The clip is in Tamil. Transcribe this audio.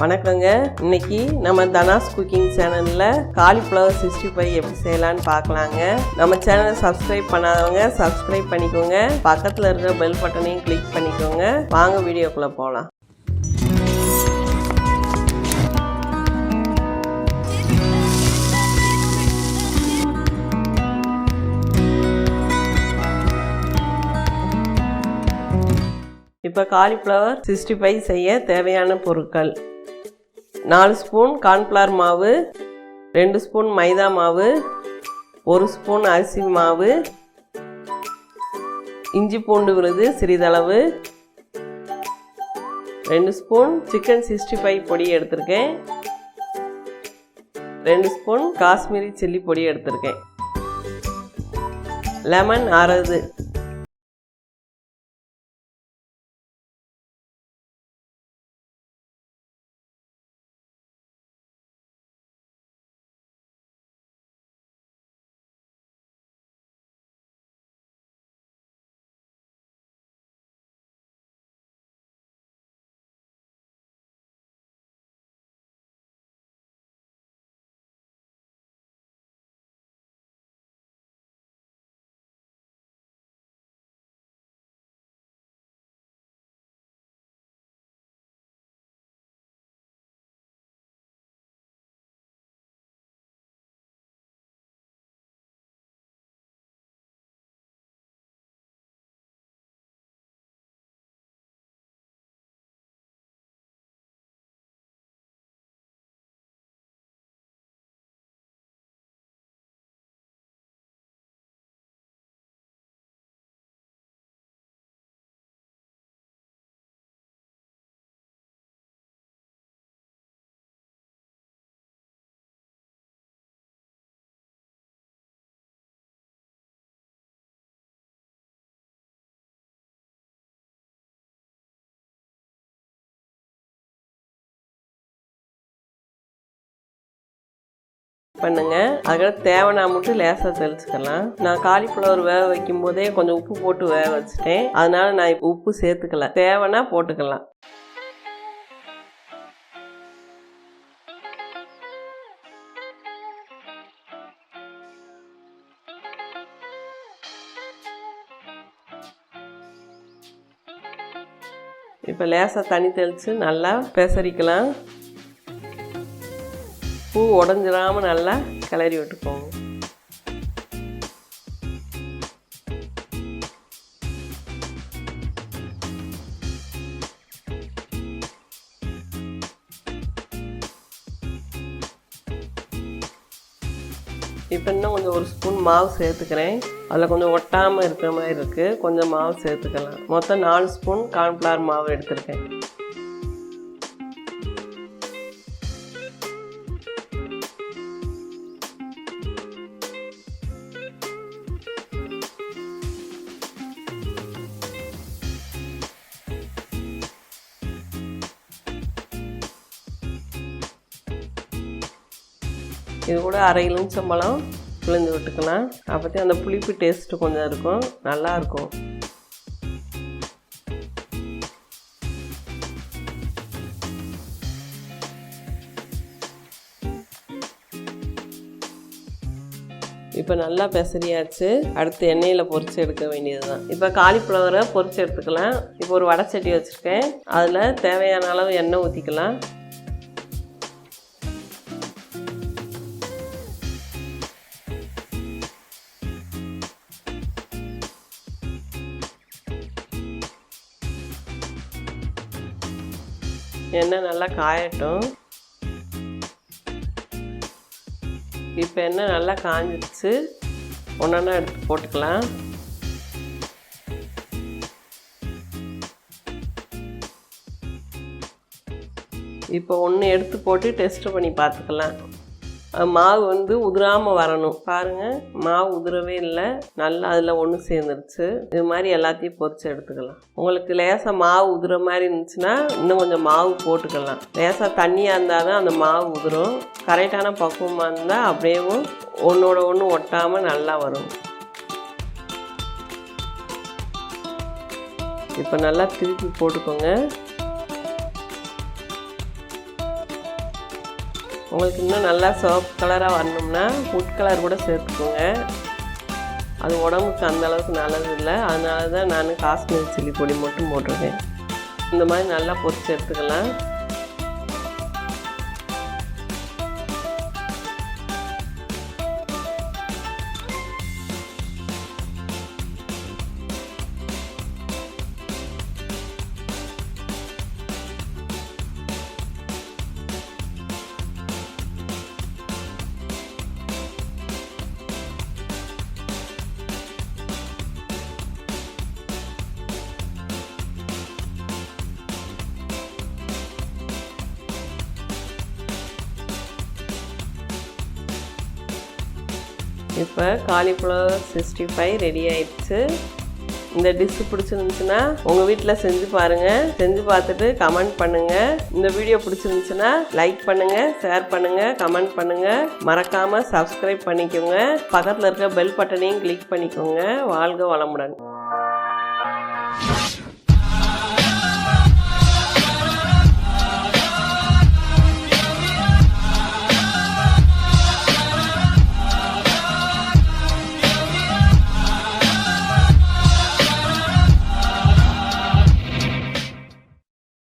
வணக்கங்க. இன்னைக்கு நம்ம தனாஸ் குக்கிங் சேனலில் காலிஃப்ளவர் 65 எப்படி செய்யலான்னு பார்க்கலாங்க. நம்ம சேனலை சப்ஸ்கிரைப் பண்ணாதவங்க சப்ஸ்கிரைப் பண்ணிக்கோங்க, பக்கத்தில் இருக்கிற பெல் பட்டனையும் கிளிக் பண்ணிக்கோங்க. வாங்க வீடியோக்குள்ளே போகலாம். இப்போ காலிஃப்ளவர் 65 செய்ய தேவையான பொருட்கள்: 4 ஸ்பூன் கார்ன்ஃப்ளவர் மாவு, 2 ஸ்பூன் மைதா மாவு, 1 ஸ்பூன் அரிசி மாவு, இஞ்சி பூண்டு விழுது சிறிதளவு, 2 ஸ்பூன் சிக்கன் 65 பொடி எடுத்திருக்கேன், 2 ஸ்பூன் காஷ்மீரி சில்லி பொடி எடுத்திருக்கேன், லெமன் அரைது. பண்ணுங்க. அதுக்கு தேவைன்னா மட்டும் லேசாக தெளிச்சுக்கலாம். நான் காலிஃப்ளவர் வேக வைக்கும் போதே கொஞ்சம் உப்பு போட்டு வேக வச்சுட்டேன், அதனால நான் இப்போ உப்பு சேர்த்துக்கல. தேவைன்னா போட்டுக்கலாம். இப்போ லேசாக தண்ணி தெளித்து நல்லா பெசரிக்கலாம். பூ உடஞ்சிடாமல் நல்லா கிளறி விட்டுக்கோங்க. இப்போ இன்னும் கொஞ்சம் 1 ஸ்பூன் மாவு சேர்த்துக்கிறேன். அதில் கொஞ்சம் ஒட்டாமல் இருக்கிற மாதிரி இருக்குது, கொஞ்சம் மாவு சேர்த்துக்கலாம். மொத்தம் 4 ஸ்பூன் கார்ன்ஃப்ளவர் மாவு எடுத்துருக்கேன். இது கூட அரை எலுமிச்சம்பழம் பிழிஞ்சு விட்டுக்கலாம். அப்போதே அந்த புளிப்பு டேஸ்ட்டு கொஞ்சம் இருக்கும், நல்லாயிருக்கும். இப்போ நல்லா பெசரியாச்சு. அடுத்து எண்ணெயில் பொரிச்சு எடுக்க வேண்டியது தான். இப்போ காலிஃப்ளவரை பொரிச்சு எடுத்துக்கலாம். இப்போ ஒரு வடைச்சட்டி வச்சுருக்கேன், அதில் தேவையான அளவு எண்ணெய் ஊற்றிக்கலாம். எண்ணெய் நல்லா காயட்டும். இப்போ எண்ணெய் நல்லா காஞ்சிடுச்சு, ஒன்றா எடுத்து போட்டுக்கலாம். இப்போ ஒன்று எடுத்து போட்டு டெஸ்ட் பண்ணி பார்த்துக்கலாம். மாவு வந்து உதிராமல் வரணும். பாருங்கள், மாவு உதிரவே இல்லை, நல்லா அதில் ஒன்று சேர்ந்துருச்சு. இது மாதிரி எல்லாத்தையும் பொரிச்சு எடுத்துக்கலாம். உங்களுக்கு லேசாக மாவு உதிர மாதிரி இருந்துச்சுன்னா இன்னும் கொஞ்சம் மாவு போட்டுக்கலாம். லேசாக தண்ணியாக இருந்தால் தான் அந்த மாவு உதிரும். கரெக்டான பக்குவமாக இருந்தால் அப்படியே ஒன்றோட ஒன்று ஒட்டாமல் நல்லா வரும். இப்போ நல்லா திருப்பி போட்டுக்கோங்க. உங்களுக்கு இன்னும் நல்லா சிவப்பு கலராக வரணும்னா ஃபுட் கலர் கூட சேர்த்துக்கோங்க. அது உடம்புக்கு அந்தளவுக்கு நல்லது இல்லை, அதனால தான் நான் காஷ்மீர் சில்லி பொடி மட்டும் போட்டிருக்கேன். இந்த மாதிரி நல்லா பொரிச்சு எடுத்துக்கலாம். இப்போ காலிஃப்ளவர் 65 ரெடி ஆயிடுச்சு. இந்த டிஷ்ஷு பிடிச்சிருந்துச்சுன்னா உங்கள் வீட்டில் செஞ்சு பாருங்கள். செஞ்சு பார்த்துட்டு கமெண்ட் பண்ணுங்கள். இந்த வீடியோ பிடிச்சிருந்துச்சுன்னா லைக் பண்ணுங்கள், ஷேர் பண்ணுங்கள், கமெண்ட் பண்ணுங்கள். மறக்காமல் சப்ஸ்கிரைப் பண்ணிக்கோங்க. பக்கத்தில் இருக்க பெல் பட்டனையும் கிளிக் பண்ணிக்கோங்க. வாழ்க வளமுடன்.